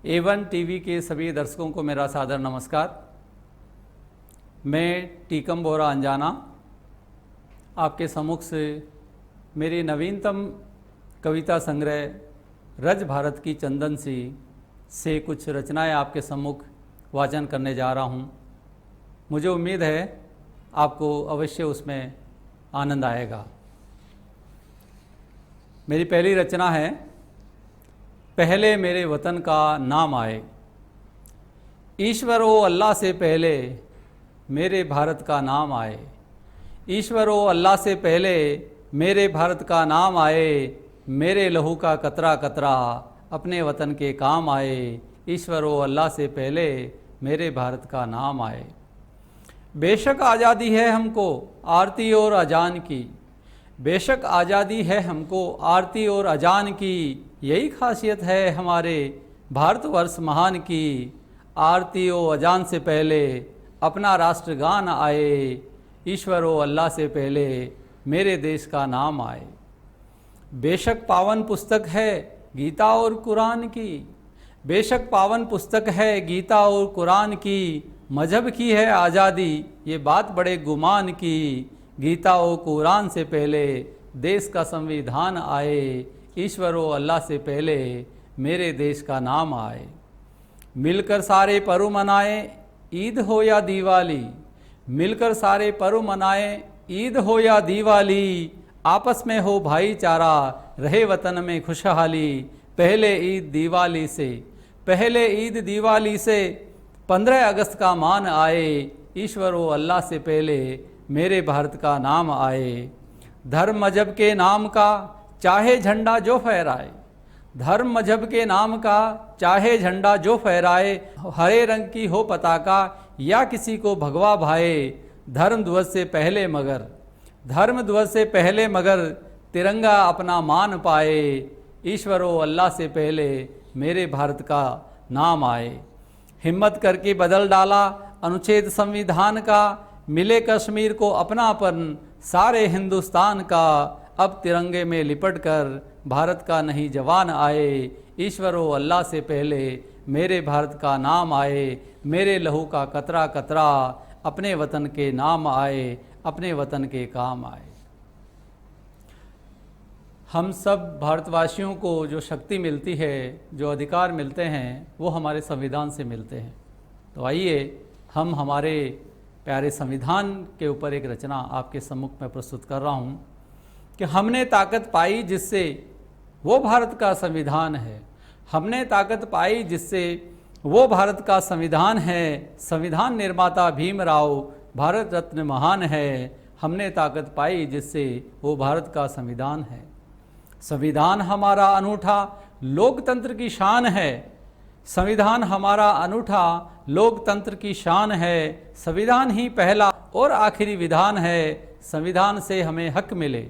A1 TV के सभी दर्शकों को मेरा सादर नमस्कार। मैं टीकम बोरा अंजाना आपके सम्मुख से मेरी नवीनतम कविता संग्रह रज भारत की चंदन सी से कुछ रचनाएं आपके सम्मुख वाचन करने जा रहा हूं। मुझे उम्मीद है आपको अवश्य उसमें आनंद आएगा। मेरी पहली रचना है, पहले मेरे वतन का नाम आए। ईश्वर ओ अल्लाह से पहले मेरे भारत का नाम आए। ईश्वर ओ अल्लाह से पहले मेरे भारत का नाम आए। मेरे लहू का कतरा कतरा अपने वतन के काम आए। ईश्वर ओ अल्लाह से पहले मेरे भारत का नाम आए। बेशक आज़ादी है हमको आरती और अजान की। बेशक आज़ादी है हमको आरती और अजान की। यही खासियत है हमारे भारतवर्ष महान की। आरती और अजान से पहले अपना राष्ट्रगान आए। ईश्वर ओ अल्लाह से पहले मेरे देश का नाम आए। बेशक पावन पुस्तक है गीता और कुरान की। बेशक पावन पुस्तक है गीता और कुरान की। मजहब की है आज़ादी ये बात बड़े गुमान की। गीता और कुरान से पहले देश का संविधान आए। ईश्वर ओ अल्लाह से पहले मेरे देश का नाम आए। मिलकर सारे पर्व मनाए ईद हो या दिवाली। मिलकर सारे पर्व मनाए ईद हो या दिवाली। आपस में हो भाईचारा रहे वतन में खुशहाली। पहले ईद दिवाली से 15 अगस्त का मान आए। ईश्वर ओ अल्लाह से पहले मेरे भारत का नाम आए। धर्म मजहब के नाम का चाहे झंडा जो फहराए। धर्म मजहब के नाम का चाहे झंडा जो फहराए। हरे रंग की हो पताका या किसी को भगवा भाए। धर्म ध्वज से पहले मगर तिरंगा अपना मान पाए। ईश्वर ओ अल्लाह से पहले मेरे भारत का नाम आए। हिम्मत करके बदल डाला अनुच्छेद संविधान का। मिले कश्मीर को अपनापन सारे हिंदुस्तान का। अब तिरंगे में लिपट कर भारत का नहीं जवान आए। ईश्वर ओ अल्लाह से पहले मेरे भारत का नाम आए। मेरे लहू का कतरा कतरा अपने वतन के नाम आए। अपने वतन के काम आए। हम सब भारतवासियों को जो शक्ति मिलती है, जो अधिकार मिलते हैं, वो हमारे संविधान से मिलते हैं। तो आइए हम हमारे प्यारे संविधान के ऊपर एक रचना आपके सम्मुख में प्रस्तुत कर रहा हूँ कि हमने ताकत पाई जिससे वो भारत का संविधान है। हमने ताकत पाई जिससे वो भारत का संविधान है। संविधान निर्माता भीमराव भारत रत्न महान है। हमने ताकत पाई जिससे वो भारत का संविधान है। संविधान हमारा अनूठा लोकतंत्र की शान है। संविधान हमारा अनूठा लोकतंत्र की शान है। संविधान ही पहला और आखिरी विधान है। संविधान से हमें हक मिले।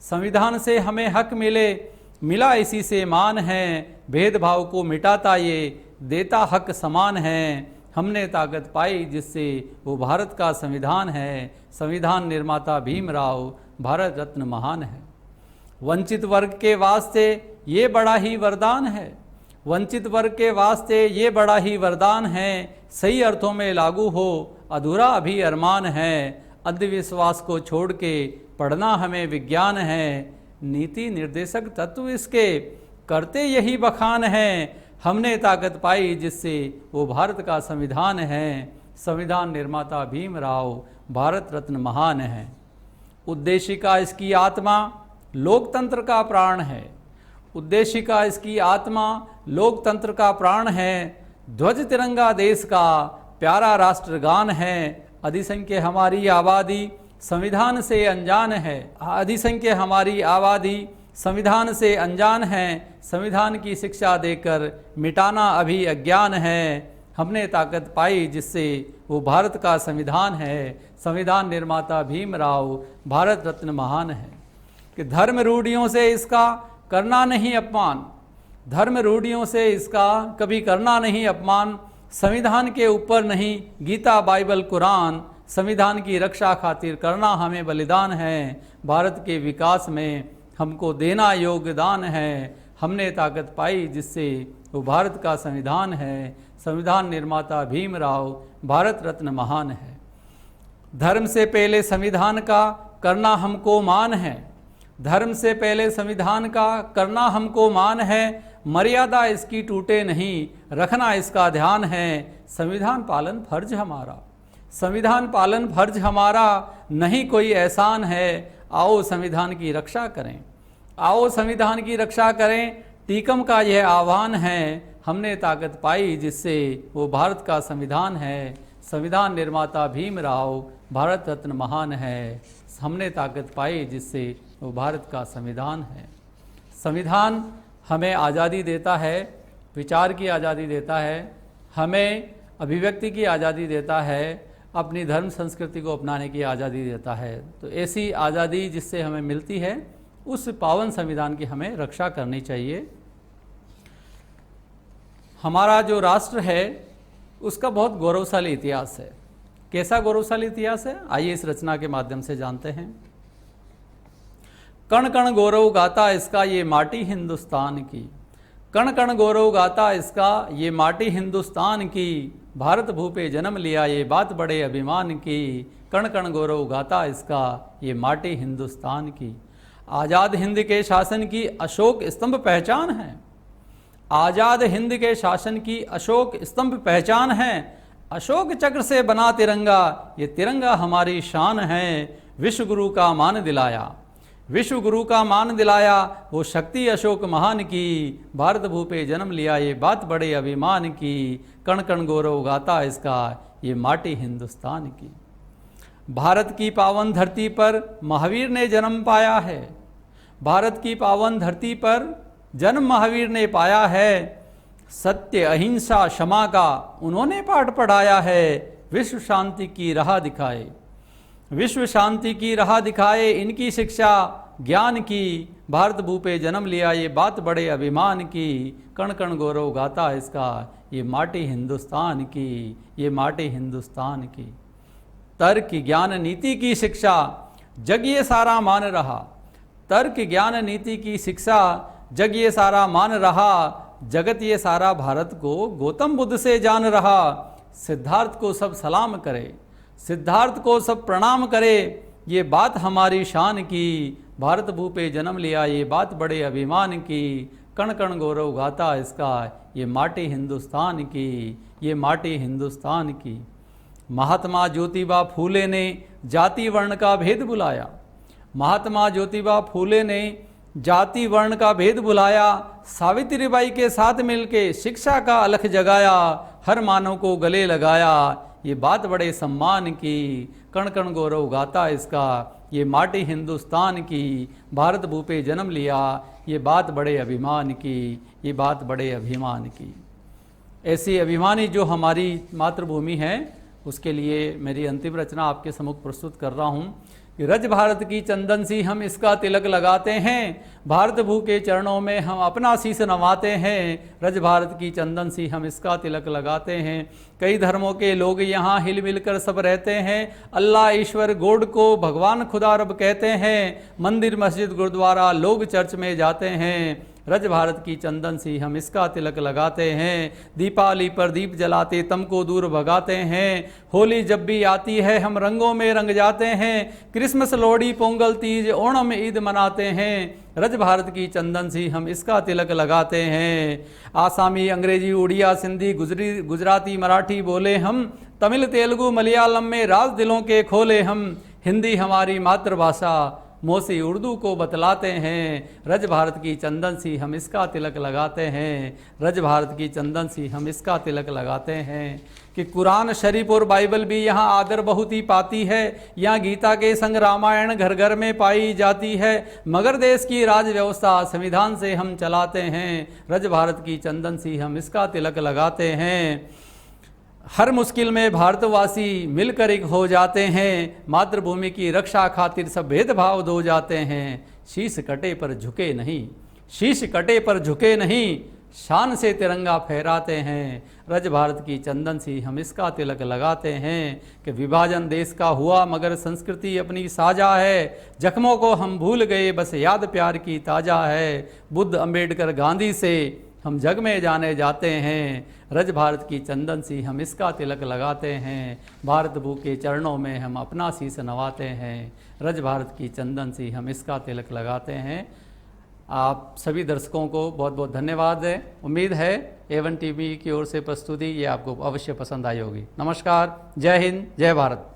संविधान से हमें हक मिले मिला इसी से मान है। भेदभाव को मिटाता ये देता हक समान है। हमने ताकत पाई जिससे वो भारत का संविधान है। संविधान निर्माता भीमराव भारत रत्न महान है। वंचित वर्ग के वास्ते ये बड़ा ही वरदान है। वंचित वर्ग के वास्ते ये बड़ा ही वरदान है। सही अर्थों में लागू हो अधूरा अभी अरमान है। अंधविश्वास को छोड़ के पढ़ना हमें विज्ञान है। नीति निर्देशक तत्व इसके करते यही बखान है। हमने ताकत पाई जिससे वो भारत का संविधान है। संविधान निर्माता भीमराव भारत रत्न महान है। उद्देशिका इसकी आत्मा लोकतंत्र का प्राण है। उद्देशिका इसकी आत्मा लोकतंत्र का प्राण है। ध्वज तिरंगा देश का प्यारा राष्ट्रगान है। अधिसंख्य हमारी आबादी संविधान से अनजान है। अधिसंख्य हमारी आबादी संविधान से अनजान है। संविधान की शिक्षा देकर मिटाना अभी अज्ञान है। हमने ताकत पाई जिससे वो भारत का संविधान है। संविधान निर्माता भीमराव भारत रत्न महान है। कि धर्म रूढ़ियों से इसका करना नहीं अपमान। धर्म रूढ़ियों से इसका कभी करना नहीं अपमान। संविधान के ऊपर नहीं गीता बाइबल कुरान। संविधान की रक्षा खातिर करना हमें बलिदान है। भारत के विकास में हमको देना योगदान है। हमने ताकत पाई जिससे वो भारत का संविधान है। संविधान निर्माता भीमराव भारत रत्न महान है। धर्म से पहले संविधान का करना हमको मान है। धर्म से पहले संविधान का करना हमको मान है। मर्यादा इसकी टूटे नहीं, रखना इसका ध्यान है। संविधान पालन फर्ज हमारा, संविधान पालन फर्ज हमारा, नहीं कोई एहसान है। आओ संविधान की रक्षा करें, आओ संविधान की रक्षा करें। टीकम का यह आह्वान है, हमने ताकत पाई जिससे वो भारत का संविधान है। संविधान निर्माता भीमराव भारत रत्न महान है। हमने ताकत पाई जिससे वो भारत का संविधान है। संविधान हमें आज़ादी देता है, विचार की आज़ादी देता है, हमें अभिव्यक्ति की आज़ादी देता है, अपनी धर्म संस्कृति को अपनाने की आज़ादी देता है। तो ऐसी आज़ादी जिससे हमें मिलती है, उस पावन संविधान की हमें रक्षा करनी चाहिए। हमारा जो राष्ट्र है उसका बहुत गौरवशाली इतिहास है। कैसा गौरवशाली इतिहास है, आइए इस रचना के माध्यम से जानते हैं। कण कण गौरव गाता इसका ये माटी हिंदुस्तान की, कण कण गौरव गाता इसका ये माटी हिंदुस्तान की। भारत भूपे जन्म लिया ये बात बड़े अभिमान की। कण कण गौरव गाता इसका ये माटी हिंदुस्तान की। आज़ाद हिंद के शासन की अशोक स्तंभ पहचान है। आज़ाद हिंद के शासन की अशोक स्तंभ पहचान है। अशोक चक्र से बना तिरंगा, ये तिरंगा हमारी शान है। विश्व गुरु का मान दिलाया, विश्व गुरु का मान दिलाया, वो शक्ति अशोक महान की। भारत भूपे जन्म लिया ये बात बड़े अभिमान की। कण कण गौरव गाता इसका ये माटी हिंदुस्तान की। भारत की पावन धरती पर महावीर ने जन्म पाया है। भारत की पावन धरती पर जन्म महावीर ने पाया है। सत्य अहिंसा क्षमा का उन्होंने पाठ पढ़ाया है। विश्व शांति की राह दिखाए, विश्व शांति की राह दिखाए, इनकी शिक्षा ज्ञान की। भारत भूपे जन्म लिया ये बात बड़े अभिमान की। कण कण गौरव गाता इसका ये माटी हिंदुस्तान की, ये माटी हिंदुस्तान की। तर्क ज्ञान नीति की शिक्षा जग ये सारा मान रहा। तर्क ज्ञान नीति की शिक्षा जग ये सारा मान रहा। जगत ये सारा भारत को गौतम बुद्ध से जान रहा। सिद्धार्थ को सब सलाम करे, सिद्धार्थ को सब प्रणाम करे, ये बात हमारी शान की। भारत भूपे जन्म लिया ये बात बड़े अभिमान की। कण कण गौरव गाता इसका ये माटी हिंदुस्तान की, ये माटी हिंदुस्तान की। महात्मा ज्योतिबा फूले ने जाति वर्ण का भेद बुलाया। महात्मा ज्योतिबा फूले ने जाति वर्ण का भेद बुलाया। सावित्रीबाई के साथ मिलके शिक्षा का अलख जगाया। हर मानव को गले लगाया, ये बात बड़े सम्मान की। कण कण गौरव गाता इसका ये माटी हिंदुस्तान की। भारत भूपे जन्म लिया ये बात बड़े अभिमान की, ये बात बड़े अभिमान की। ऐसी अभिमानी जो हमारी मातृभूमि है, उसके लिए मेरी अंतिम रचना आपके सम्मुख प्रस्तुत कर रहा हूँ। रज भारत की चंदन सी हम इसका तिलक लगाते हैं। भारत भू के चरणों में हम अपना शीश नवाते हैं। रज भारत की चंदन सी हम इसका तिलक लगाते हैं। कई धर्मों के लोग यहाँ हिल मिल कर सब रहते हैं। अल्लाह ईश्वर गॉड को भगवान खुदा रब कहते हैं। मंदिर मस्जिद गुरुद्वारा लोग चर्च में जाते हैं। रज भारत की चंदन सी हम इसका तिलक लगाते हैं। दीपावली पर दीप जलाते तम को दूर भगाते हैं। होली जब भी आती है हम रंगों में रंग जाते हैं। क्रिसमस लोहड़ी पोंगल तीज ओणम ईद मनाते हैं। रज भारत की चंदन सी हम इसका तिलक लगाते हैं। आसामी अंग्रेजी उड़िया सिंधी गुजराती मराठी बोले हम। तमिल तेलुगु मलयालम में राज दिलों के खोले हम। हिंदी हमारी मातृभाषा मौसी उर्दू को बतलाते हैं। रज भारत की चंदन सी हम इसका तिलक लगाते हैं। रज भारत की चंदन सी हम इसका तिलक लगाते हैं। कि कुरान शरीफ और बाइबल भी यहाँ आदर बहुत ही पाती है। यहाँ गीता के संग रामायण घर घर में पाई जाती है। मगर देश की राज व्यवस्था संविधान से हम चलाते हैं। रज भारत की चंदन सी हम इसका तिलक लगाते हैं। हर मुश्किल में भारतवासी मिलकर एक हो जाते हैं। मातृभूमि की रक्षा खातिर सब भेदभाव धो जाते हैं। शीश कटे पर झुके नहीं, शीश कटे पर झुके नहीं। शान से तिरंगा फहराते हैं, रज भारत की चंदन सी हम इसका तिलक लगाते हैं। कि विभाजन देश का हुआ मगर संस्कृति अपनी साझा है, जख्मों को हम भूल गए बस याद प्यार की ताज़ा है। बुद्ध अम्बेडकर गांधी से हम जग में जाने जाते हैं, रज भारत की चंदन सी हम इसका तिलक लगाते हैं। भारत भू के चरणों में हम अपना शीश नवाते हैं, रज भारत की चंदन सी हम इसका तिलक लगाते हैं। आप सभी दर्शकों को बहुत बहुत धन्यवाद है। उम्मीद है A1 टीवी की ओर से प्रस्तुति ये आपको अवश्य पसंद आई होगी। नमस्कार, जय हिंद, जय भारत।